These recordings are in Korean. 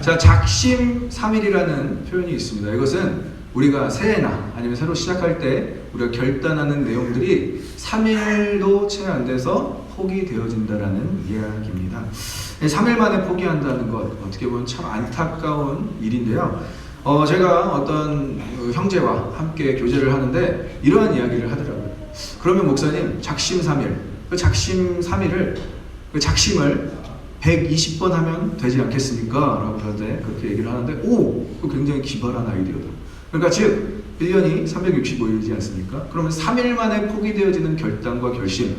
자, 작심삼일이라는 표현이 있습니다. 이것은 우리가 새해나 아니면 새로 시작할 때 우리가 결단하는 내용들이 3일도 채 안 돼서 포기되어진다라는 이야기입니다. 3일 만에 포기한다는 것 어떻게 보면 참 안타까운 일인데요. 제가 어떤 형제와 함께 교제를 하는데 이러한 이야기를 하더라고요. 그러면 목사님, 작심삼일, 그 작심삼일을 그 작심을 120번 하면 되지 않겠습니까? 라고 하는데 그렇게 얘기를 하는데 그거 굉장히 기발한 아이디어다. 그러니까 즉 1년이 365일이지 않습니까? 그러면 3일 만에 포기되어지는 결단과 결심,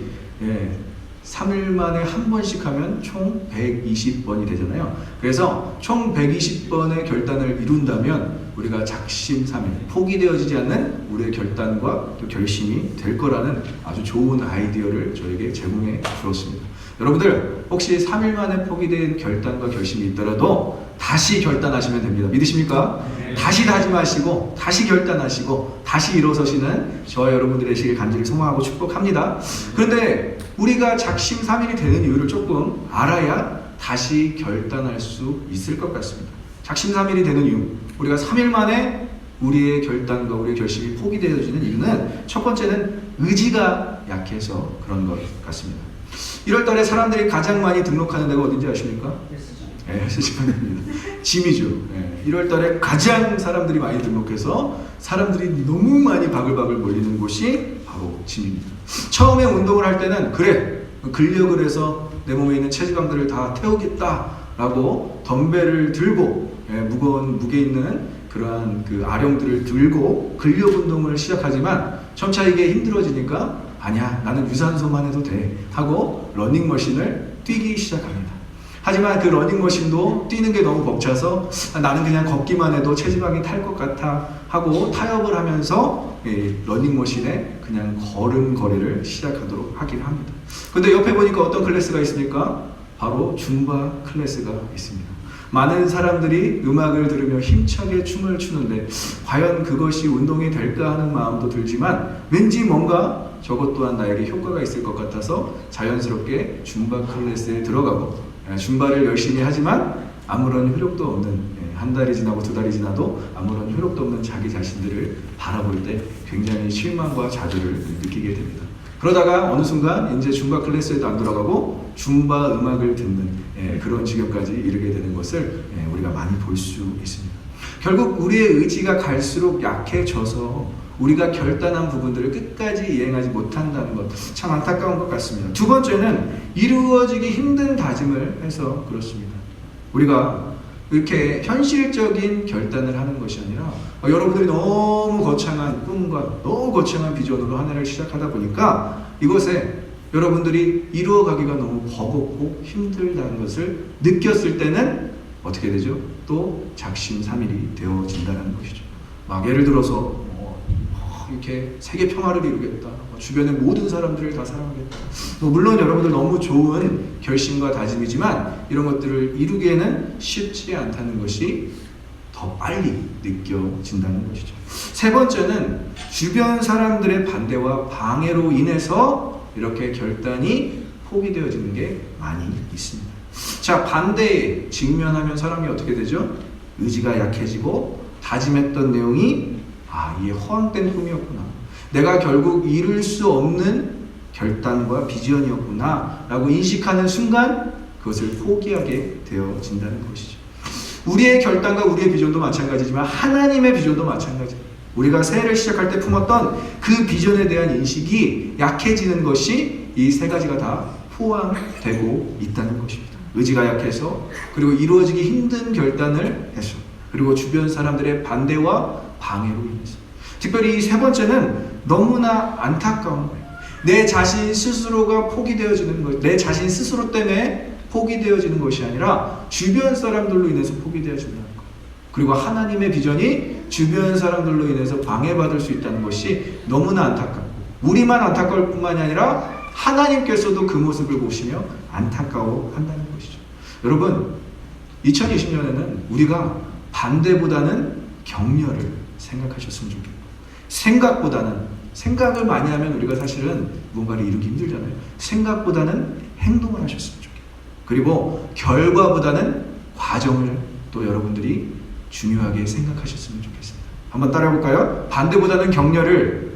3일 만에 한 번씩 하면 총 120번이 되잖아요. 그래서 총 120번의 결단을 이룬다면 우리가 작심삼일, 포기되어지지 않는 우리의 결단과 또 결심이 될 거라는 아주 좋은 아이디어를 저에게 제공해 주었습니다. 여러분들 혹시 3일 만에 포기된 결단과 결심이 있더라도 다시 결단하시면 됩니다. 믿으십니까? 네. 다시 다짐하시고 다시 결단하시고 다시 일어서시는 저와 여러분들의 되시길 간절히 소망하고 축복합니다. 그런데 우리가 작심삼일이 되는 이유를 조금 알아야 다시 결단할 수 있을 것 같습니다. 작심삼일이 되는 이유, 우리가 3일 만에 우리의 결단과 우리의 결심이 포기되어지는 이유는 첫 번째는 의지가 약해서 그런 것 같습니다. 1월달에 사람들이 가장 많이 등록하는 데가 어딘지 아십니까? 헬스장입니다. 짐이죠. 1월달에 가장 사람들이 많이 등록해서 사람들이 너무 많이 바글바글 몰리는 곳이 바로 짐입니다. 처음에 운동을 할 때는 그래, 근력을 해서 내 몸에 있는 체지방들을 다 태우겠다라고 덤벨을 들고 무거운 무게 있는 그러한 그 아령들을 들고 근력 운동을 시작하지만 점차 이게 힘들어지니까 아니야, 나는 유산소만 해도 돼 하고 러닝머신을 뛰기 시작합니다. 하지만 그 러닝머신도 뛰는 게 너무 벅차서 나는 그냥 걷기만 해도 체지방이 탈 것 같아 하고 타협을 하면서 러닝머신에 그냥 걸음걸이를 시작하도록 하긴 합니다. 근데 옆에 보니까 어떤 클래스가 있습니까? 바로 줌바 클래스가 있습니다. 많은 사람들이 음악을 들으며 힘차게 춤을 추는데 과연 그것이 운동이 될까 하는 마음도 들지만 왠지 뭔가 저것 또한 나에게 효과가 있을 것 같아서 자연스럽게 줌바 클래스에 들어가고 줌바를 열심히 하지만 아무런 효력도 없는, 한 달이 지나고 두 달이 지나도 아무런 효력도 없는 자기 자신들을 바라볼 때 굉장히 실망과 좌절을 느끼게 됩니다. 그러다가 어느 순간 이제 줌바 클래스에도 안 들어가고 줌바 음악을 듣는 그런 지경까지 이르게 되는 것을 우리가 많이 볼 수 있습니다. 결국 우리의 의지가 갈수록 약해져서 우리가 결단한 부분들을 끝까지 이행하지 못한다는 것, 참 안타까운 것 같습니다. 두 번째는 이루어지기 힘든 다짐을 해서 그렇습니다. 우리가 이렇게 현실적인 결단을 하는 것이 아니라 여러분들이 너무 거창한 꿈과 너무 거창한 비전으로 한 해를 시작하다 보니까 이것에 여러분들이 이루어가기가 너무 버겁고 힘들다는 것을 느꼈을 때는 어떻게 되죠? 또 작심삼일이 되어진다는 것이죠. 막 예를 들어서 이렇게 세계 평화를 이루겠다, 주변의 모든 사람들을 다 사랑하겠다. 물론 여러분들 너무 좋은 결심과 다짐이지만 이런 것들을 이루기에는 쉽지 않다는 것이 더 빨리 느껴진다는 것이죠. 세 번째는 주변 사람들의 반대와 방해로 인해서 이렇게 결단이 포기되어지는 게 많이 있습니다. 자, 반대에 직면하면 사람이 어떻게 되죠? 의지가 약해지고 다짐했던 내용이 이게 허황된 꿈이었구나, 내가 결국 이룰 수 없는 결단과 비전이었구나 라고 인식하는 순간 그것을 포기하게 되어진다는 것이죠. 우리의 결단과 우리의 비전도 마찬가지지만 하나님의 비전도 마찬가지예요. 우리가 새해를 시작할 때 품었던 그 비전에 대한 인식이 약해지는 것이 이 세 가지가 다 포함되고 있다는 것입니다. 의지가 약해서, 그리고 이루어지기 힘든 결단을 해서, 그리고 주변 사람들의 반대와 방해로 인해서. 특별히 이 세 번째는 너무나 안타까운 거예요. 내 자신 스스로가 포기되어지는 것, 내 자신 스스로 때문에 포기되어지는 것이 아니라 주변 사람들로 인해서 포기되어진다는 것. 그리고 하나님의 비전이 주변 사람들로 인해서 방해받을 수 있다는 것이 너무나 안타깝고, 우리만 안타까울 뿐만이 아니라 하나님께서도 그 모습을 보시며 안타까워한다는 것이죠. 여러분, 2020년에는 우리가 반대보다는 격려를 생각하셨으면 좋겠고, 생각을 많이 하면 우리가 사실은 뭔가를 이루기 힘들잖아요. 생각보다는 행동을 하셨으면 좋겠고, 그리고 결과보다는 과정을 또 여러분들이 중요하게 생각하셨으면 좋겠습니다. 한번 따라해볼까요? 반대보다는 격려를,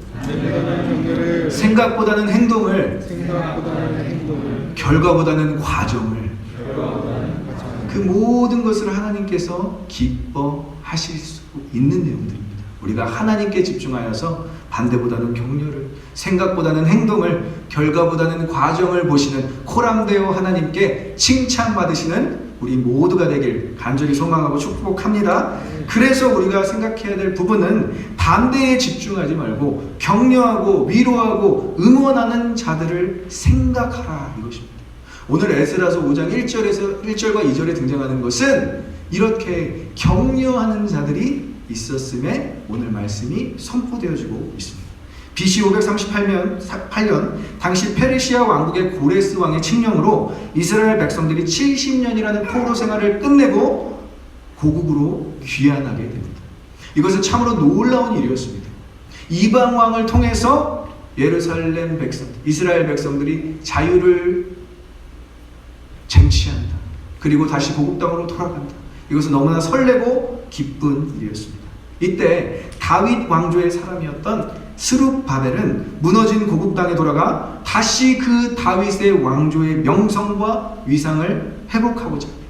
생각보다는 행동을, 결과보다는 과정을, 그 모든 것을 하나님께서 기뻐하실 수 있는 내용들입니다. 우리가 하나님께 집중하여서 반대보다는 격려를, 생각보다는 행동을, 결과보다는 과정을 보시는 코람데오 하나님께 칭찬받으시는 우리 모두가 되길 간절히 소망하고 축복합니다. 그래서 우리가 생각해야 될 부분은 반대에 집중하지 말고 격려하고 위로하고 응원하는 자들을 생각하라, 이것입니다. 오늘 에스라서 5장 1절과 2절에 등장하는 것은 이렇게 격려하는 자들이 있었음에 오늘 말씀이 선포되어지고 있습니다. BC 538년 당시 페르시아 왕국의 고레스 왕의 칙령으로 이스라엘 백성들이 70년이라는 포로 생활을 끝내고 고국으로 귀환하게 됩니다. 이것은 참으로 놀라운 일이었습니다. 이방 왕을 통해서 예루살렘 백성, 이스라엘 백성들이 자유를 쟁취한다. 그리고 다시 고국 땅으로 돌아간다. 이것은 너무나 설레고 기쁜 일이었습니다. 이때 다윗 왕조의 사람이었던 스룹바벨은 무너진 고국 땅에 돌아가 다시 그 다윗의 왕조의 명성과 위상을 회복하고자 합니다.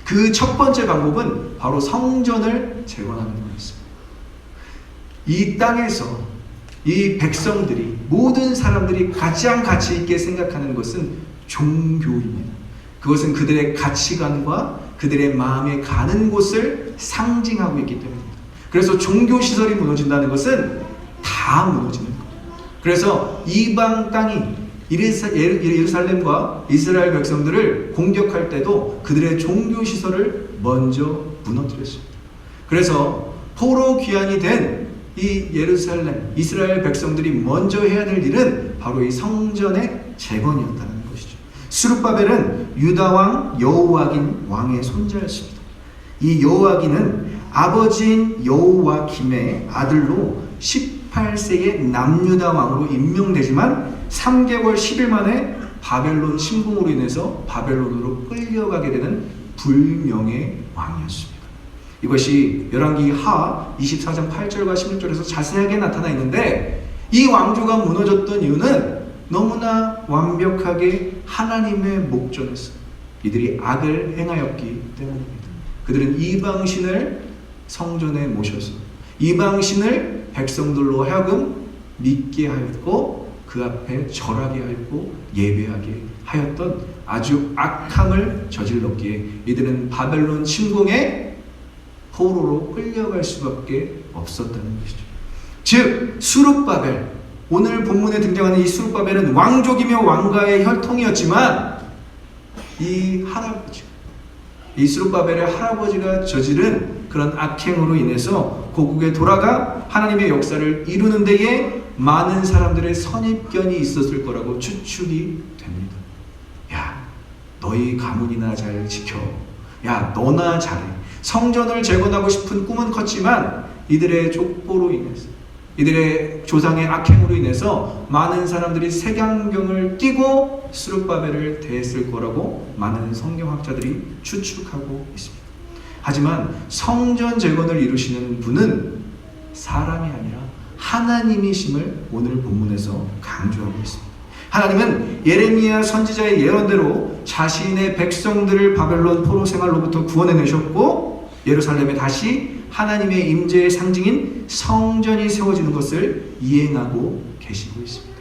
그 첫 번째 방법은 바로 성전을 재건하는 것이었습니다. 이 땅에서 이 백성들이, 모든 사람들이 가장 가치 있게 생각하는 것은 종교입니다. 그것은 그들의 가치관과 그들의 마음에 가는 곳을 상징하고 있기 때문입니다. 그래서 종교시설이 무너진다는 것은 다 무너지는 거예요. 그래서 이방 땅이 예루살렘과 이스라엘 백성들을 공격할 때도 그들의 종교시설을 먼저 무너뜨렸습니다. 그래서 포로 귀환이 된 이 예루살렘, 이스라엘 백성들이 먼저 해야 될 일은 바로 이 성전의 재건이었다는 것이죠. 스룹바벨은 유다왕 여호와긴 왕의 손자였습니다. 이 여호와긴은 아버지인 여호와김의 아들로 18세의 남유다 왕으로 임명되지만 3개월 10일 만에 바벨론 침공으로 인해서 바벨론으로 끌려가게 되는 불명의 왕이었습니다. 이것이 열왕기 하 24장 8절과 16절에서 자세하게 나타나 있는데, 이 왕조가 무너졌던 이유는 너무나 완벽하게 하나님의 목전에서 이들이 악을 행하였기 때문입니다. 그들은 이방신을 성전에 모셔서 이방신을 백성들로 하여금 믿게 하였고 그 앞에 절하게 하였고 예배하게 하였던 아주 악함을 저질렀기에 이들은 바벨론 침공에 포로로 끌려갈 수밖에 없었다는 것이죠. 즉 수룹바벨, 오늘 본문에 등장하는 이 수룹바벨은 왕족이며 왕가의 혈통이었지만 이 할아버지, 이 수룹바벨의 할아버지가 저지른 그런 악행으로 인해서 고국에 돌아가 하나님의 역사를 이루는 데에 많은 사람들의 선입견이 있었을 거라고 추측이 됩니다. 야, 너희 가문이나 잘 지켜. 야, 너나 잘해. 성전을 재건하고 싶은 꿈은 컸지만 이들의 족보로 인해서, 이들의 조상의 악행으로 인해서 많은 사람들이 색안경을 끼고 스룹바벨을 대했을 거라고 많은 성경학자들이 추측하고 있습니다. 하지만 성전 재건을 이루시는 분은 사람이 아니라 하나님이심을 오늘 본문에서 강조하고 있습니다. 하나님은 예레미야 선지자의 예언대로 자신의 백성들을 바벨론 포로 생활로부터 구원해내셨고 예루살렘에 다시 하나님의 임재의 상징인 성전이 세워지는 것을 이행하고 계시고 있습니다.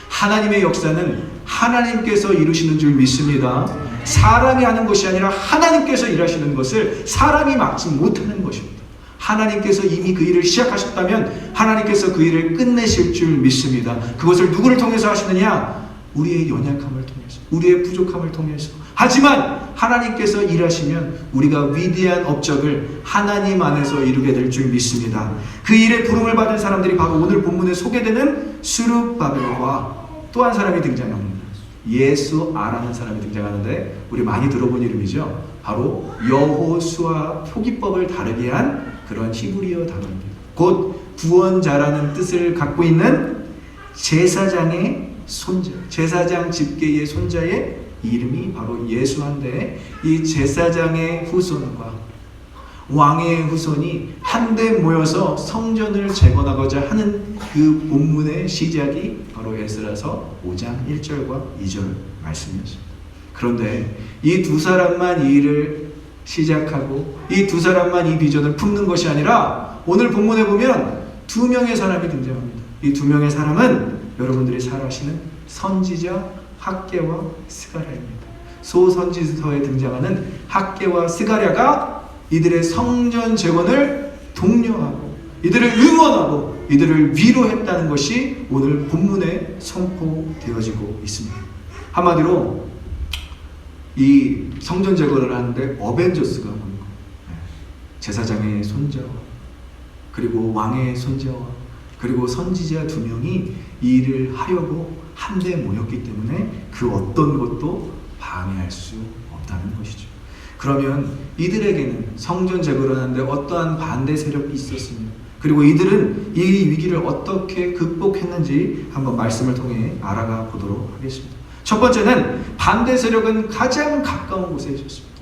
하나님의 역사는 하나님께서 이루시는 줄 믿습니다. 사람이 하는 것이 아니라 하나님께서 일하시는 것을 사람이 막지 못하는 것입니다. 하나님께서 이미 그 일을 시작하셨다면 하나님께서 그 일을 끝내실 줄 믿습니다. 그것을 누구를 통해서 하시느냐? 우리의 연약함을 통해서, 우리의 부족함을 통해서. 하지만 하나님께서 일하시면 우리가 위대한 업적을 하나님 안에서 이루게 될 줄 믿습니다. 그 일에 부름을 받은 사람들이 바로 오늘 본문에 소개되는 스룹바벨과 또 한 사람이 등장합니다. 예수아라는 사람이 등장하는데 우리 많이 들어본 이름이죠. 바로 여호수아 표기법을 다르게 한 그런 히브리어 단어입니다. 곧 구원자라는 뜻을 갖고 있는 제사장의 손자, 제사장 집계의 손자의 이름이 바로 예수한데, 이 제사장의 후손과 왕의 후손이 한데 모여서 성전을 재건하고자 하는 그 본문의 시작이 바로 에스라서 5장 1절과 2절 말씀이었습니다. 그런데 이 두 사람만 이 일을 시작하고 이 두 사람만 이 비전을 품는 것이 아니라 오늘 본문에 보면 두 명의 사람이 등장합니다. 이 두 명의 사람은 여러분들이 잘 아시는 선지자 학개와 스가랴입니다. 소선지서에 등장하는 학개와 스가랴가 이들의 성전 재건을 독려하고 이들을 응원하고 이들을 위로했다는 것이 오늘 본문에 선포되어지고 있습니다. 한마디로 이 성전 재건을 하는데 어벤져스가 보는 거예요. 제사장의 손자와 그리고 왕의 손자와 그리고 선지자 두 명이 이 일을 하려고 한데 모였기 때문에 그 어떤 것도 방해할 수 없다는 것이죠. 그러면 이들에게는 성전 재건을 하는데 어떠한 반대 세력이 있었으며 그리고 이들은 이 위기를 어떻게 극복했는지 한번 말씀을 통해 알아가 보도록 하겠습니다. 첫 번째는 반대 세력은 가장 가까운 곳에 있었습니다.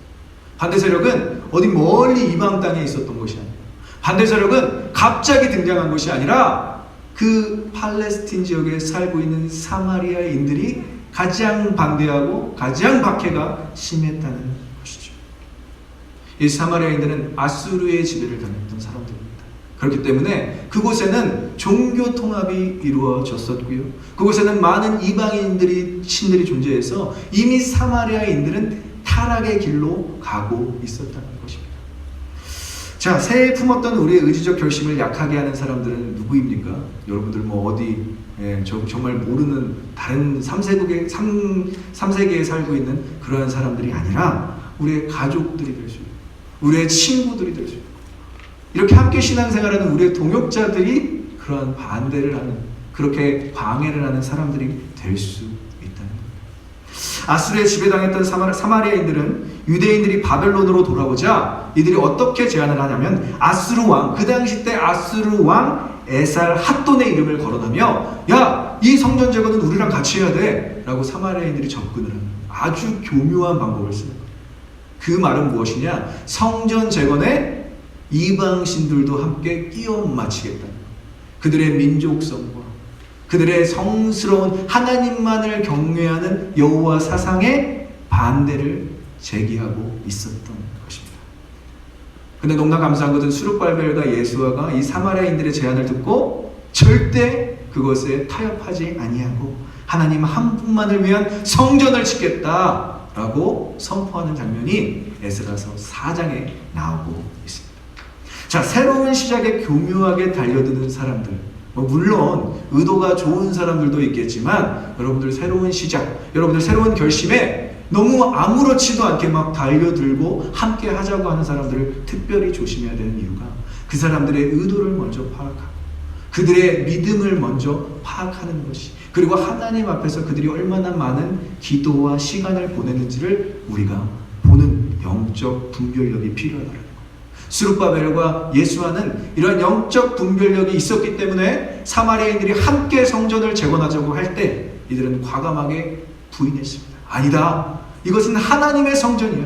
반대 세력은 어디 멀리 이방 땅에 있었던 것이 아니라 반대 세력은 갑자기 등장한 것이 아니라 그 팔레스틴 지역에 살고 있는 사마리아인들이 가장 반대하고 가장 박해가 심했다는 것이죠. 이 사마리아인들은 아수르의 지배를 당했던 사람들입니다. 그렇기 때문에 그곳에는 종교 통합이 이루어졌었고요. 그곳에는 많은 이방인들이 신들이 존재해서 이미 사마리아인들은 타락의 길로 가고 있었다는 것입니다. 자, 새해 품었던 우리의 의지적 결심을 약하게 하는 사람들은 누구입니까? 여러분들 어디 정말 모르는 다른 3세계에 살고 있는 그러한 사람들이 아니라 우리의 가족들이 될 수 있고 우리의 친구들이 될 수 있고 이렇게 함께 신앙생활하는 우리의 동역자들이 그러한 반대를 하는 그렇게 방해를 하는 사람들이 될 수 있다는 겁니다. 아수르에 지배당했던 사마리아인들은 유대인들이 바벨론으로 돌아오자 이들이 어떻게 제안을 하냐면 아수르 왕, 그 당시 때 아수르 왕 에살 핫돈의 이름을 거론하며 야, 이 성전 재건은 우리랑 같이 해야 돼 라고 사마리아인들이 접근을 하는 아주 교묘한 방법을 쓰는 거예요. 그 말은 무엇이냐? 성전 재건에 이방신들도 함께 끼워 맞추겠다는 거예요. 그들의 민족성과 그들의 성스러운 하나님만을 경외하는 여호와 사상에 반대를 제기하고 있었던 것입니다. 근데 너무나 감사한 것은 수룹발벨과 예수아가 이 사마리아인들의 제안을 듣고 절대 그것에 타협하지 아니하고 하나님 한 분만을 위한 성전을 짓겠다라고 선포하는 장면이 에스라서 4장에 나오고 있습니다. 자, 새로운 시작에 교묘하게 달려드는 사람들, 물론 의도가 좋은 사람들도 있겠지만 여러분들 새로운 시작, 여러분들 새로운 결심에 너무 아무렇지도 않게 막 달려들고 함께 하자고 하는 사람들을 특별히 조심해야 되는 이유가 그 사람들의 의도를 먼저 파악하고 그들의 믿음을 먼저 파악하는 것이 그리고 하나님 앞에서 그들이 얼마나 많은 기도와 시간을 보냈는지를 우리가 보는 영적 분별력이 필요하다는 거예요. 스룹바벨과 예수아는 이러한 영적 분별력이 있었기 때문에 사마리아인들이 함께 성전을 재건하자고 할 때 이들은 과감하게 부인했습니다. 아니다. 이것은 하나님의 성전이야.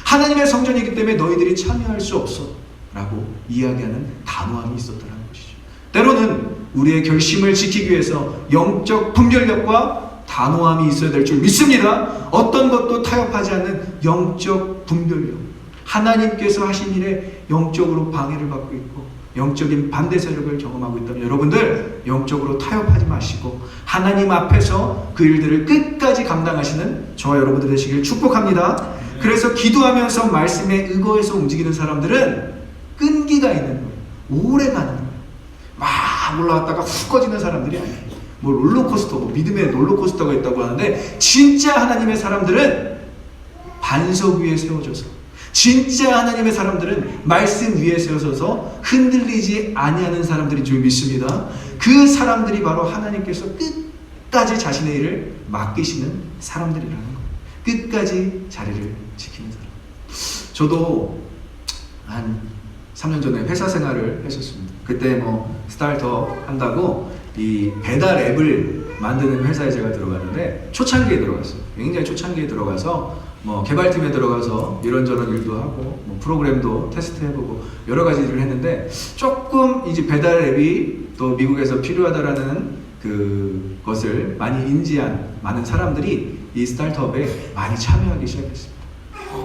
하나님의 성전이기 때문에 너희들이 참여할 수 없어. 라고 이야기하는 단호함이 있었다는 것이죠. 때로는 우리의 결심을 지키기 위해서 영적 분별력과 단호함이 있어야 될 줄 믿습니다. 어떤 것도 타협하지 않는 영적 분별력. 하나님께서 하신 일에 영적으로 방해를 받고 있고 영적인 반대 세력을 경험하고 있다면 여러분들 영적으로 타협하지 마시고 하나님 앞에서 그 일들을 끝까지 감당하시는 저와 여러분들 되시길 축복합니다. 그래서 기도하면서 말씀에 의거해서 움직이는 사람들은 끈기가 있는 거예요. 오래 가는 거예요. 막 올라갔다가 훅 꺼지는 사람들이 아니에요. 롤러코스터, 믿음의 롤러코스터가 있다고 하는데 진짜 하나님의 사람들은 반석 위에 세워져서 진짜 하나님의 사람들은 말씀 위에 세워서서 흔들리지 아니하는 사람들인 줄 믿습니다. 그 사람들이 바로 하나님께서 끝까지 자신의 일을 맡기시는 사람들이라는 거예요. 끝까지 자리를 지키는 사람. 저도 한 3년 전에 회사 생활을 했었습니다. 그때 스타트업 한다고 이 배달 앱을 만드는 회사에 제가 들어갔는데 초창기에 들어갔어요. 굉장히 초창기에 들어가서 뭐 개발팀에 들어가서 이런저런 일도 하고 뭐 프로그램도 테스트해보고 여러 가지 일을 했는데 조금 이제 배달 앱이 또 미국에서 필요하다라는 그것을 많이 인지한 많은 사람들이 이 스타트업에 많이 참여하기 시작했습니다.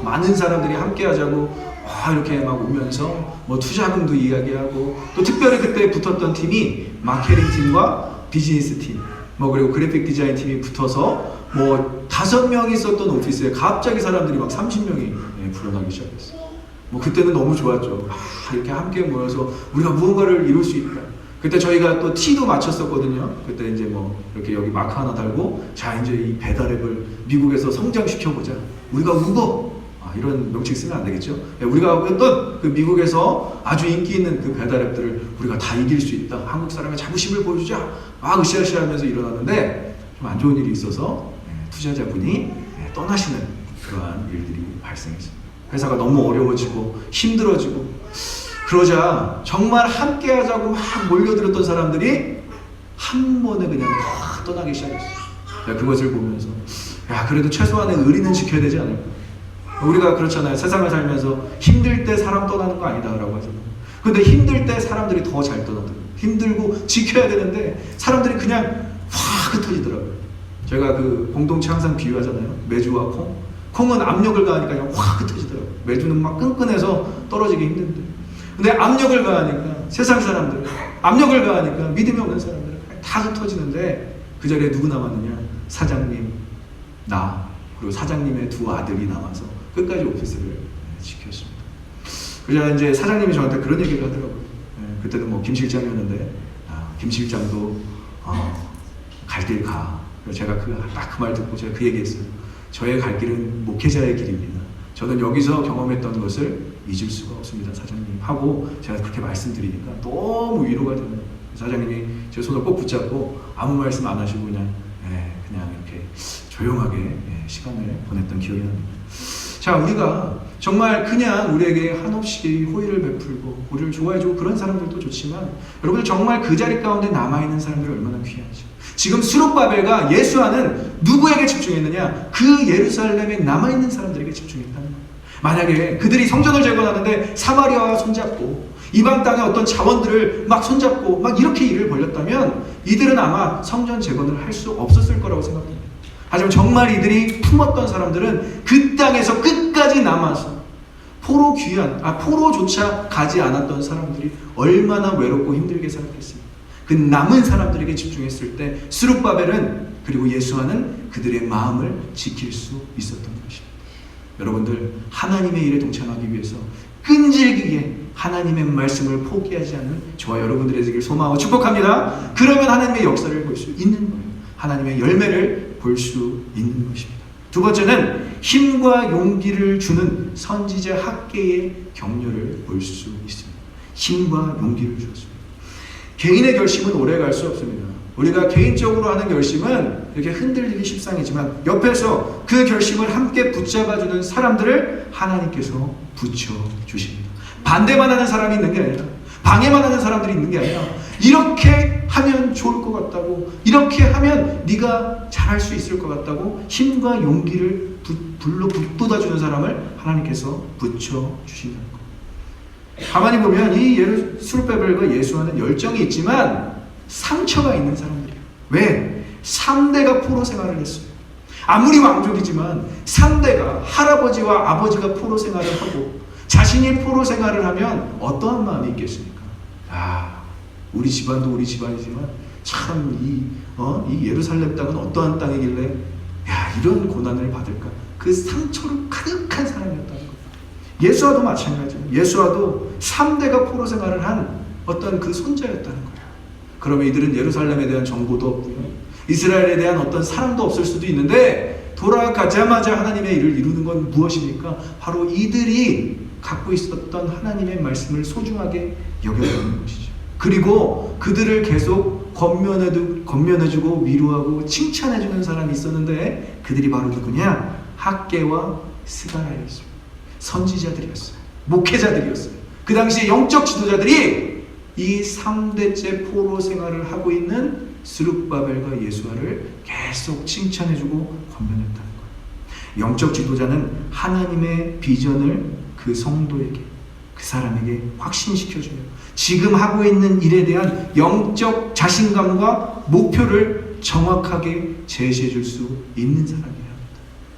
많은 사람들이 함께 하자고 이렇게 막 오면서 뭐 투자금도 이야기하고 또 특별히 그때 붙었던 팀이 마케팅 팀과 비즈니스 팀 뭐 그리고 그래픽 디자인 팀이 붙어서 뭐 5명이 있었던 오피스에 갑자기 사람들이 막 30명이 불어나기 시작했어요. 뭐 그때는 너무 좋았죠. 이렇게 함께 모여서 우리가 무언가를 이룰 수 있다. 그때 저희가 또 T도 맞췄었거든요. 그때 이제 뭐 이렇게 여기 마크 하나 달고 자 이제 이 배달앱을 미국에서 성장시켜보자. 우리가 우버 이런 명칭 쓰면 안 되겠죠. 우리가 어떤 그 미국에서 아주 인기 있는 그 배달앱들을 우리가 다 이길 수 있다. 한국 사람의 자부심을 보여주자. 막 으쌰으쌰하면서 일어났는데 좀 안 좋은 일이 있어서 투자자분이 떠나시는 그러한 일들이 발생했습니다. 회사가 너무 어려워지고 힘들어지고 그러자 정말 함께 하자고 막 몰려들었던 사람들이 한 번에 그냥 다 떠나기 시작했어요. 그것을 보면서 그래도 최소한의 의리는 지켜야 되지 않을까. 우리가 그렇잖아요. 세상을 살면서 힘들 때 사람 떠나는 거 아니다 라고 하잖아요. 근데 힘들 때 사람들이 더 잘 떠나더라고요. 힘들고 지켜야 되는데 사람들이 그냥 확 흩어지더라고요. 제가 그 공동체 항상 비유하잖아요. 메주와 콩. 콩은 압력을 가하니까 그냥 확 흩어지더라고요. 메주는 막 끈끈해서 떨어지기 힘든데. 근데 압력을 가하니까 세상 사람들, 압력을 가하니까 믿음이 없는 사람들은 다 흩어지는데 그 자리에 누구 남았느냐? 사장님, 나, 그리고 사장님의 2 아들이 남아서 끝까지 오피스를 지켰습니다. 그래서 이제 사장님이 저한테 그런 얘기를 하더라고요. 그때는 뭐 김 실장이었는데 김 실장도 갈 길 가. 그래서 제가 딱 그 말 듣고 제가 그 얘기했어요. 저의 갈 길은 목회자의 길입니다. 저는 여기서 경험했던 것을 잊을 수가 없습니다, 사장님. 하고 제가 그렇게 말씀드리니까 너무 위로가 되는 거예요. 사장님이 제 손을 꼭 붙잡고 아무 말씀 안 하시고 그냥 이렇게 조용하게 시간을 보냈던 기억이 납니다. 자, 우리가 정말 그냥 우리에게 한없이 호의를 베풀고 우리를 좋아해주고 그런 사람들도 좋지만 여러분들 정말 그 자리 가운데 남아있는 사람들이 얼마나 귀하죠. 지금 스룹바벨과 예수아는 누구에게 집중했느냐? 그 예루살렘에 남아있는 사람들에게 집중했다는 거예요. 만약에 그들이 성전을 재건하는데 사마리아와 손잡고 이방 땅의 어떤 자원들을 막 손잡고 막 이렇게 일을 벌였다면 이들은 아마 성전 재건을 할 수 없었을 거라고 생각합니다. 하지만 정말 이들이 품었던 사람들은 그 땅에서 끝까지 남아서 포로조차 가지 않았던 사람들이 얼마나 외롭고 힘들게 살았겠습니까? 그 남은 사람들에게 집중했을 때 스룹바벨은 그리고 예수아는 그들의 마음을 지킬 수 있었던 것입니다. 여러분들 하나님의 일에 동참하기 위해서 끈질기게 하나님의 말씀을 포기하지 않는 저와 여러분들의 되길 소망하고 축복합니다. 그러면 하나님의 역사를 볼 수 있는 거예요. 하나님의 열매를 볼 수 있는 것입니다. 2번째는 힘과 용기를 주는 선지자 학계의 격려를 볼 수 있습니다. 힘과 용기를 주었습니다. 개인의 결심은 오래 갈 수 없습니다. 우리가 개인적으로 하는 결심은 이렇게 흔들리기 십상이지만 옆에서 그 결심을 함께 붙잡아주는 사람들을 하나님께서 붙여주십니다. 반대만 하는 사람이 있는 게 아니라 방해만 하는 사람들이 있는 게 아니라 이렇게 하면 좋을 것 같다고 이렇게 하면 네가 잘할 수 있을 것 같다고 힘과 용기를 북돋아주는 사람을 하나님께서 붙여주신다는 것. 가만히 보면 이 스룹바벨과 예수아는 열정이 있지만 상처가 있는 사람들이에요. 왜? 3대가 포로 생활을 했어요. 아무리 왕족이지만 3대가 할아버지와 아버지가 포로 생활을 하고 자신이 포로 생활을 하면 어떠한 마음이 있겠습니까? 우리 집안도 우리 집안이지만 참 이 예루살렘 땅은 어떠한 땅이길래 이런 고난을 받을까? 그 상처로 가득한 사람이었다는 거예요. 예수아도 마찬가지예요. 예수아도 3대가 포로 생활을 한 어떤 그 손자였다는 거예요. 그러면 이들은 예루살렘에 대한 정보도 없고요. 이스라엘에 대한 어떤 사랑도 없을 수도 있는데 돌아가자마자 하나님의 일을 이루는 건 무엇입니까? 바로 이들이 갖고 있었던 하나님의 말씀을 소중하게 여겨주는 것이죠. 그리고 그들을 계속 권면해주고 위로하고 칭찬해주는 사람이 있었는데 그들이 바로 누구냐? 학계와 스가랴였습니다. 선지자들이었어요. 목회자들이었어요. 그 당시에 영적 지도자들이 이 3대째 포로 생활을 하고 있는 스룹바벨과 예수아를 계속 칭찬해주고 권면했다는 거예요. 영적 지도자는 하나님의 비전을 그 성도에게, 그 사람에게 확신시켜줘요. 지금 하고 있는 일에 대한 영적 자신감과 목표를 정확하게 제시해 줄 수 있는 사람이에요.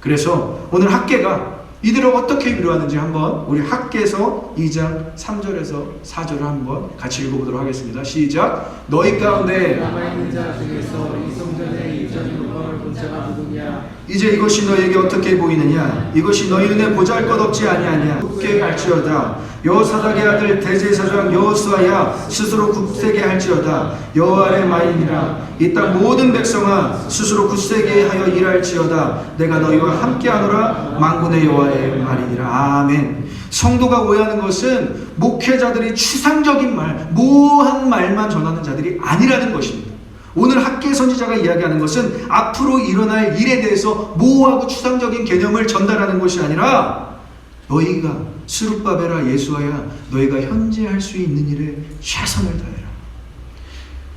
그래서 오늘 학계가 이들을 어떻게 위로하는지 한번 우리 학계서 2장 3절에서 4절을 한번 같이 읽어보도록 하겠습니다. 시작. 너희 가운데 남아있는 자 중에서 이 성전의 이전 영광을 본 자가 누구냐? 이제 이것이 너에게 어떻게 보이느냐? 이것이 너희 눈에 보잘것없지 아니하냐? 굳게 할지어다. 여호사닥의 아들 대제사장 여호수아야 스스로 굳세게 할지어다. 여호와의 말이니라. 이 땅 모든 백성아 스스로 굳세게 하여 일할지어다. 내가 너희와 함께하노라. 만군의 여호와의 말이니라. 아멘. 성도가 오해하는 것은 목회자들이 추상적인 말, 모호한 말만 전하는 자들이 아니라는 것입니다. 오늘 학계 선지자가 이야기하는 것은 앞으로 일어날 일에 대해서 모호하고 추상적인 개념을 전달하는 것이 아니라 너희가 스룹바벨아 예수아야 너희가 현재 할 수 있는 일에 최선을 다해라.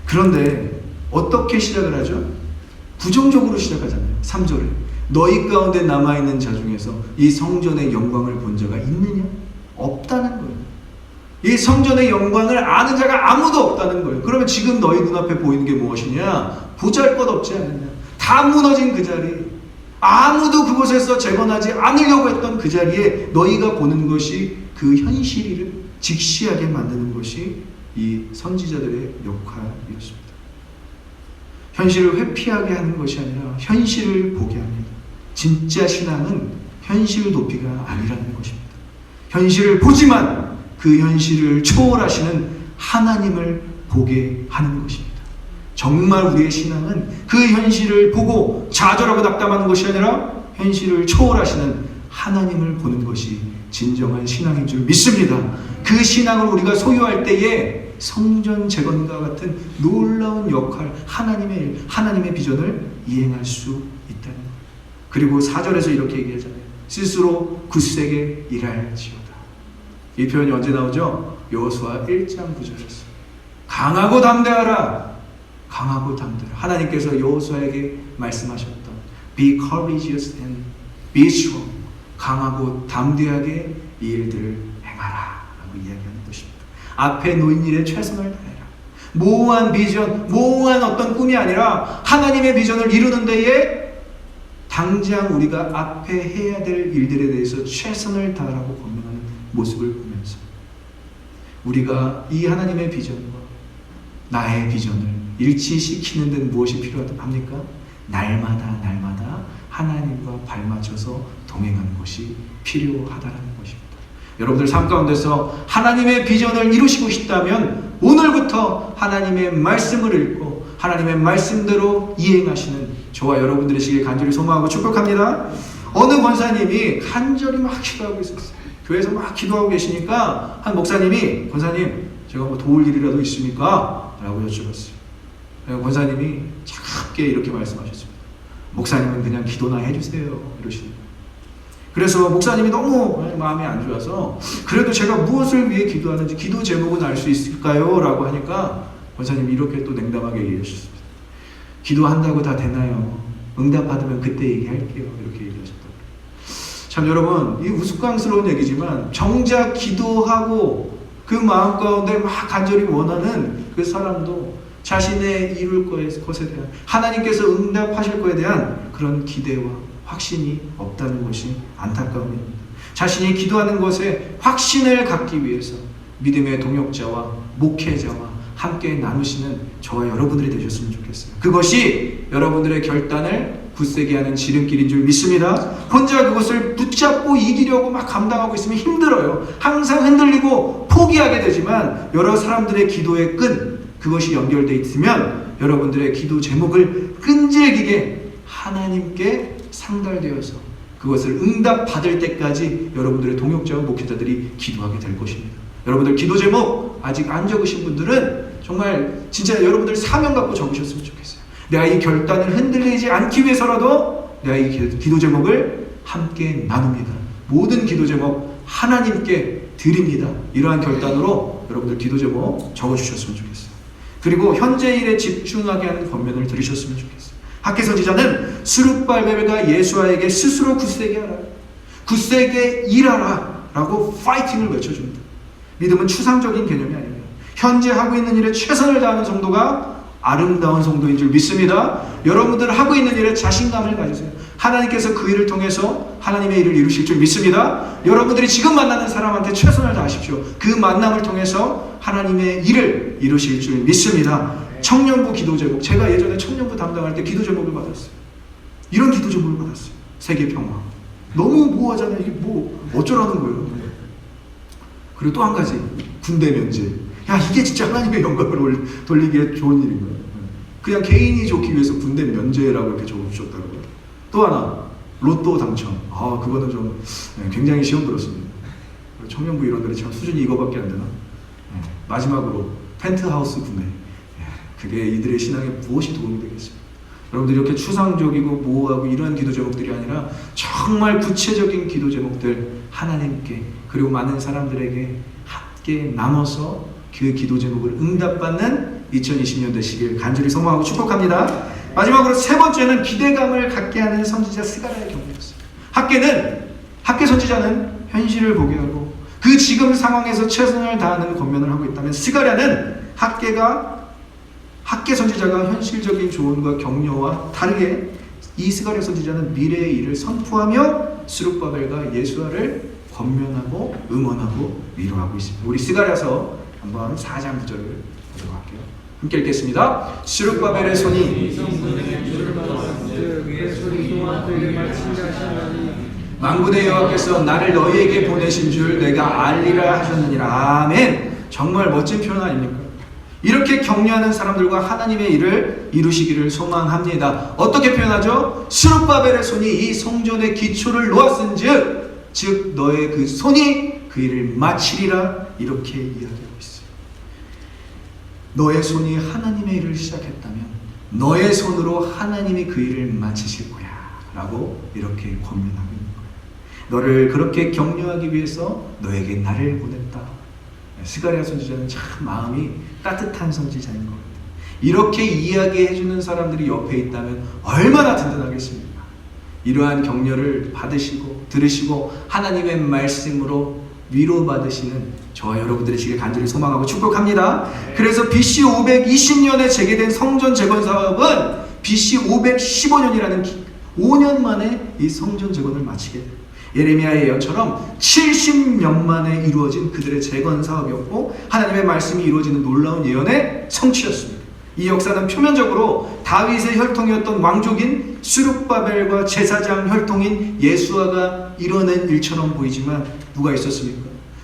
그런데 어떻게 시작을 하죠? 부정적으로 시작하잖아요. 3절에 너희 가운데 남아있는 자 중에서 이 성전의 영광을 본 자가 있느냐? 없다는 거예요. 이 성전의 영광을 아는 자가 아무도 없다는 거예요. 그러면 지금 너희 눈앞에 보이는 게 무엇이냐? 보잘것없지 않느냐? 다 무너진 그 자리, 아무도 그곳에서 재건하지 않으려고 했던 그 자리에 너희가 보는 것이 그 현실을 직시하게 만드는 것이 이 선지자들의 역할이었습니다. 현실을 회피하게 하는 것이 아니라 현실을 보게 합니다. 진짜 신앙은 현실 높이가 아니라는 것입니다. 현실을 보지만 그 현실을 초월하시는 하나님을 보게 하는 것입니다. 정말 우리의 신앙은 그 현실을 보고 좌절하고 낙담하는 것이 아니라 현실을 초월하시는 하나님을 보는 것이 진정한 신앙인 줄 믿습니다. 그 신앙을 우리가 소유할 때에 성전 재건과 같은 놀라운 역할, 하나님의 비전을 이행할 수 있다는 것. 그리고 4절에서 이렇게 얘기하잖아요. 스스로 굳세게 일할지어다. 이 표현이 언제 나오죠? 여호수아 1장 9절에서 강하고 담대하라. 강하고 담대하라. 하나님께서 여호수아에게 말씀하셨던 Be courageous and be strong. 강하고 담대하게 이 일들을 행하라 라고 이야기하는 것입니다. 앞에 놓인 일에 최선을 다해라. 모호한 비전, 모호한 어떤 꿈이 아니라 하나님의 비전을 이루는 데에 당장 우리가 앞에 해야 될 일들에 대해서 최선을 다하라고 권면하는 모습을 보면서 우리가 이 하나님의 비전과 나의 비전을 일치시키는 데는 무엇이 필요합니까? 날마다 하나님과 발맞춰서 동행하는 것이 필요하다는 것입니다. 여러분들 삶 가운데서 하나님의 비전을 이루시고 싶다면 오늘부터 하나님의 말씀을 읽고 하나님의 말씀대로 이행하시는 저와 여러분들이 시길 간절히 소망하고 축복합니다. 어느 권사님이 간절히 막 기도하고 있었어요. 교회에서 막 기도하고 계시니까 한 목사님이 권사님 제가 뭐 도울 일이라도 있습니까? 라고 여쭤봤어요. 권사님이 차갑게 이렇게 말씀하셨습니다. 목사님은 그냥 기도나 해주세요. 이러시는 거예요. 그래서 목사님이 너무 마음이 안 좋아서 그래도 제가 무엇을 위해 기도하는지 기도 제목은 알 수 있을까요? 라고 하니까 권사님이 이렇게 또 냉담하게 얘기하셨습니다. 기도한다고 다 되나요? 응답 받으면 그때 얘기할게요. 이렇게 얘기하셨다고요. 참 여러분, 이 우스꽝스러운 얘기지만 정작 기도하고 그 마음 가운데 막 간절히 원하는 그 사람도 자신의 이룰 것에 대한 하나님께서 응답하실 것에 대한 그런 기대와 확신이 없다는 것이 안타까운 일입니다. 자신이 기도하는 것에 확신을 갖기 위해서 믿음의 동역자와 목회자와 함께 나누시는 저와 여러분들이 되셨으면 좋겠어요. 그것이 여러분들의 결단을 굳세게 하는 지름길인 줄 믿습니다. 혼자 그것을 붙잡고 이기려고 막 감당하고 있으면 힘들어요. 항상 흔들리고 포기하게 되지만 여러 사람들의 기도의 끈, 그것이 연결되어 있으면 여러분들의 기도 제목을 끈질기게 하나님께 상달되어서 그것을 응답받을 때까지 여러분들의 동역자와 목회자들이 기도하게 될 것입니다. 여러분들 기도 제목 아직 안 적으신 분들은 정말 진짜 여러분들 사명 갖고 적으셨으면 좋겠어요. 내가 이 결단을 흔들리지 않기 위해서라도 내가 이 기도 제목을 함께 나눕니다. 모든 기도 제목 하나님께 드립니다. 이러한 결단으로 여러분들 기도 제목 적어주셨으면 좋겠어요. 그리고 현재 일에 집중하게 하는 권면을 들으셨으면 좋겠어요. 학개 선지자는 스룹바벨과 예수아에게 스스로 굳세게 하라, 굳세게 일하라 라고 파이팅을 외쳐줍니다. 믿음은 추상적인 개념이 아닙니다. 현재 하고 있는 일에 최선을 다하는 성도가 아름다운 성도인 줄 믿습니다. 여러분들 하고 있는 일에 자신감을 가지세요. 하나님께서 그 일을 통해서 하나님의 일을 이루실 줄 믿습니다. 여러분들이 지금 만나는 사람한테 최선을 다하십시오. 그 만남을 통해서 하나님의 일을 이루실 줄 믿습니다. 청년부 기도 제목, 제가 예전에 청년부 담당할 때 기도 제목을 받았어요. 이런 기도 제목을 받았어요. 세계 평화. 너무 모호하잖아요. 이게 뭐 어쩌라는 거예요. 그리고 또 한 가지, 군대 면제. 야, 이게 진짜 하나님의 영광을 돌리기에 좋은 일인 거예요. 그냥 개인이 좋기 위해서 군대 면제라고 이렇게 적어주셨다고요. 또 하나, 로또 당첨. 아, 그거는 좀 굉장히 시험 들었습니다. 청년부 이런들이 참 수준이 이거밖에 안 되나? 마지막으로 펜트하우스 구매. 그게 이들의 신앙에 무엇이 도움이 되겠습니까? 여러분들 이렇게 추상적이고 모호하고 이러한 기도 제목들이 아니라 정말 구체적인 기도 제목들 하나님께 그리고 많은 사람들에게 함께 나눠서 그 기도 제목을 응답받는 2020년 되시길 간절히 소망하고 축복합니다. 마지막으로 세 번째는 기대감을 갖게 하는 선지자 스가랴의 경우였습니다. 학개 선지자는 현실을 보게 하고 그 지금 상황에서 최선을 다하는 권면을 하고 있다면, 스가랴는 학개 선지자가 현실적인 조언과 격려와 다르게 이 스가랴 선지자는 미래의 일을 선포하며 스룹바벨과 예수아를 권면하고 응원하고 위로하고 있습니다. 우리 스가랴서 한번 4장 9절을 보도록 할게요. 함께 읽겠습니다. 스룹바벨의 손이 만군의 여호와께서 나를 너희에게 보내신 줄 내가 알리라 하셨느니라. 아멘. 정말 멋진 표현 아닙니까? 이렇게 격려하는 사람들과 하나님의 일을 이루시기를 소망합니다. 어떻게 표현하죠? 스룹바벨의 손이 이 성전의 기초를 놓았은즉, 즉 너의 그 손이 그 일을 마치리라, 이렇게 이야기하고 있어요. 너의 손이 하나님의 일을 시작했다면 너의 손으로 하나님이 그 일을 마치실 거야 라고 이렇게 권면하고 있는 거예요. 너를 그렇게 격려하기 위해서 너에게 나를 보냈다. 스가랴 선지자는 참 마음이 따뜻한 선지자인 것 같아요. 이렇게 이야기해주는 사람들이 옆에 있다면 얼마나 든든하겠습니까? 이러한 격려를 받으시고 들으시고 하나님의 말씀으로 위로받으시는 저와 여러분들의 시길 간절히 소망하고 축복합니다. 그래서 BC 520년에 재개된 성전 재건 사업은 BC 515년이라는 5년 만에 이 성전 재건을 마치게 돼요. 예레미야의 예언처럼 70년 만에 이루어진 그들의 재건 사업이었고 하나님의 말씀이 이루어지는 놀라운 예언의 성취였습니다. 이 역사는 표면적으로 다윗의 혈통이었던 왕족인 스룹바벨과 제사장 혈통인 예수아가 이뤄낸 일처럼 보이지만 누가 있었습니까?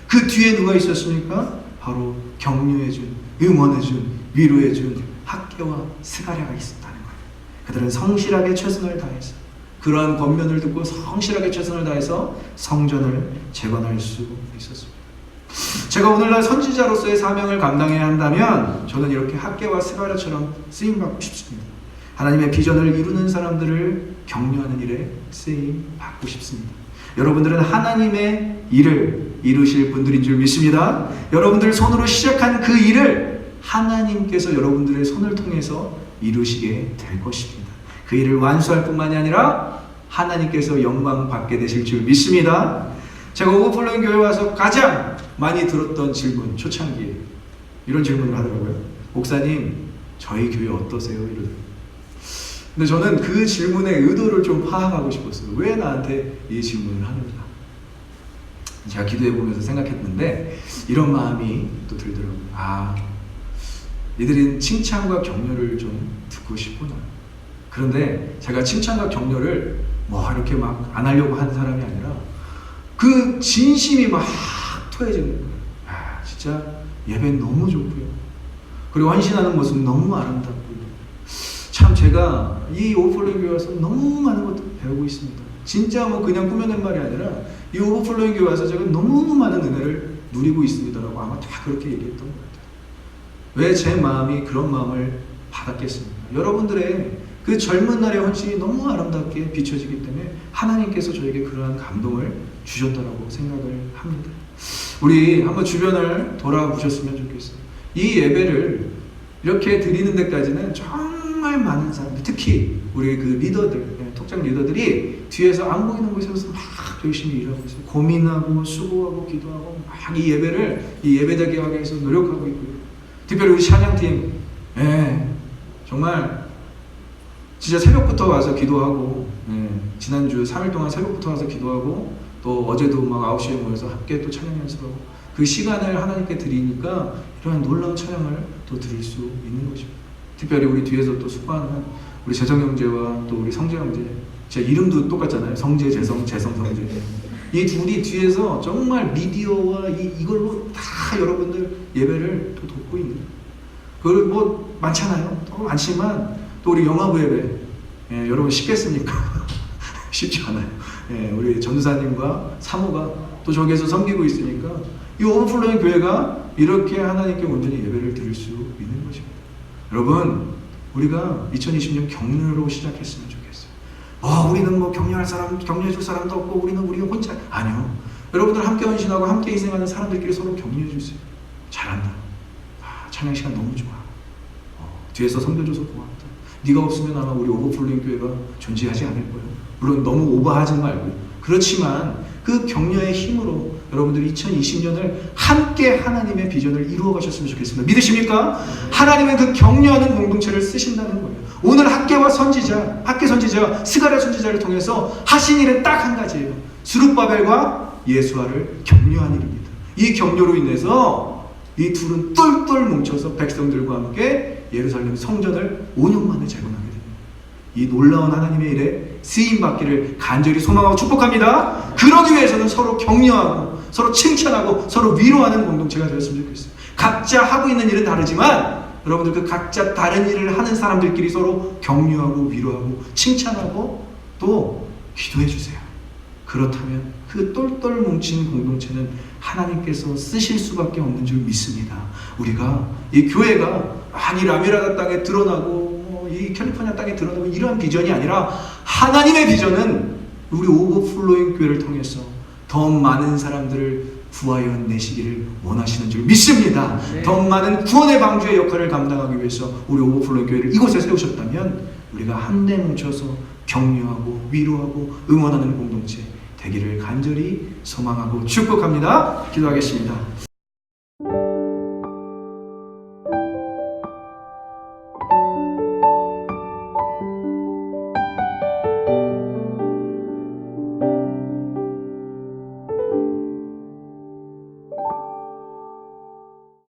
그 뒤에 누가 있었습니까? 바로 격려해준, 응원해준, 위로해준 학개와 스가랴가 있었다는 거예요. 그들은 성실하게 최선을 다해서 그러한 권면을 듣고 성실하게 최선을 다해서 성전을 재건할 수 있었습니다. 제가 오늘날 선지자로서의 사명을 감당해야 한다면 저는 이렇게 학개와 스가랴처럼 쓰임받고 싶습니다. 하나님의 비전을 이루는 사람들을 격려하는 일에 쓰임받고 싶습니다. 여러분들은 하나님의 일을 이루실 분들인 줄 믿습니다. 여러분들 손으로 시작한 그 일을 하나님께서 여러분들의 손을 통해서 이루시게 될 것입니다. 그 일을 완수할 뿐만이 아니라 하나님께서 영광 받게 되실 줄 믿습니다. 제가 오버플로잉 교회 와서 가장 많이 들었던 질문, 초창기에 이런 질문을 하더라고요. 목사님, 저희 교회 어떠세요? 이러더라고요. 근데 저는 그 질문의 의도를 좀 파악하고 싶었어요. 왜 나한테 이 질문을 하는가? 제가 기도해보면서 생각했는데 이런 마음이 또 들더라고요. 아, 이들은 칭찬과 격려를 좀 듣고 싶구나. 그런데 제가 칭찬과 격려를 뭐 이렇게 막 안 하려고 하는 사람이 아니라 그 진심이 막 토해지는 거예요. 아, 진짜 예배 너무 좋고요. 그리고 헌신하는 모습 너무 아름답고요. 참 제가 이 오버플로잉 교회 와서 너무 많은 것도 배우고 있습니다. 진짜 뭐 그냥 꾸며낸 말이 아니라 이 오버플로잉 교회 와서 제가 너무 많은 은혜를 누리고 있습니다라고 아마 다 그렇게 얘기했던 것 같아요. 왜 제 마음이 그런 마음을 받았겠습니까? 여러분들의 그 젊은 날의 헌신이 너무 아름답게 비춰지기 때문에 하나님께서 저에게 그러한 감동을 주셨다고 생각을 합니다. 우리 한번 주변을 돌아보셨으면 좋겠어요. 이 예배를 이렇게 드리는 데까지는 정말 정말 많은 사람들, 특히 우리 그 리더들, 톡장 리더들이 뒤에서 안 보이는 곳에서 막 열심히 일하고 있어요. 고민하고 수고하고 기도하고 막 이 예배를 예배되게 하기 위해서 노력하고 있고요. 특별히 우리 찬양팀, 정말 진짜 새벽부터 와서 기도하고, 지난주 3일 동안 새벽부터 와서 기도하고, 또 어제도 막 9시에 모여서 함께 또 찬양 연습하고, 그 시간을 하나님께 드리니까 이러한 놀라운 찬양을 또 드릴 수 있는 것입니다. 특별히 우리 뒤에서 또 수고하는 우리 재성 형제와 또 우리 성재 형제, 제 이름도 똑같잖아요. 성재, 재성, 재성, 성재. 이 둘이 뒤에서 정말 미디어와 이걸로 다 여러분들 예배를 또 돕고 있는. 그걸 뭐 많잖아요. 또 많지만 또 우리 영화부 예배, 여러분 쉽겠습니까? 쉽지 않아요. 우리 전도사님과 사모가 또 저기에서 섬기고 있으니까 이 오버플로잉 교회가 이렇게 하나님께 온전히 예배를 드릴 수 있는 것입니다. 여러분, 우리가 2020년 격려로 시작했으면 좋겠어요. 우리는 뭐 격려할 사람, 격려해줄 사람도 없고 우리는 우리 혼자. 아니요. 여러분들 함께 헌신하고 함께 희생하는 사람들끼리 서로 격려해 주세요. 잘한다. 찬양 시간 너무 좋아. 뒤에서 섬겨줘서 고맙다. 네가 없으면 아마 우리 오버플로잉 교회가 존재하지 않을 거예요. 물론 너무 오버하지 말고. 그렇지만 그 격려의 힘으로 여러분들 2020년을 함께 하나님의 비전을 이루어 가셨으면 좋겠습니다. 믿으십니까? 하나님은 그 격려하는 공동체를 쓰신다는 거예요. 오늘 학계와 선지자, 학계 선지자와 스가랴 선지자를 통해서 하신 일은 딱 한 가지예요. 스룹바벨과 예수아를 격려한 일입니다. 이 격려로 인해서 이 둘은 똘똘 뭉쳐서 백성들과 함께 예루살렘 성전을 5년 만에 재건하게 됩니다. 이 놀라운 하나님의 일에 쓰임받기를 간절히 소망하고 축복합니다. 그러기 위해서는 서로 격려하고 서로 칭찬하고 서로 위로하는 공동체가 되었으면 좋겠어요. 각자 하고 있는 일은 다르지만 여러분들 그 각자 다른 일을 하는 사람들끼리 서로 격려하고 위로하고 칭찬하고 또 기도해 주세요. 그렇다면 그 똘똘 뭉친 공동체는 하나님께서 쓰실 수밖에 없는 줄 믿습니다. 우리가 이 교회가 이 라메라다 땅에 드러나고 이 캘리포니아 땅에 드러나고 이러한 비전이 아니라 하나님의 비전은 우리 오버플로잉 교회를 통해서 더 많은 사람들을 구하여 내시기를 원하시는 줄 믿습니다. 네. 더 많은 구원의 방주의 역할을 감당하기 위해서 우리 오버플로잉 교회를 이곳에 세우셨다면 우리가 한데 뭉쳐서 격려하고 위로하고 응원하는 공동체 되기를 간절히 소망하고 축복합니다. 기도하겠습니다.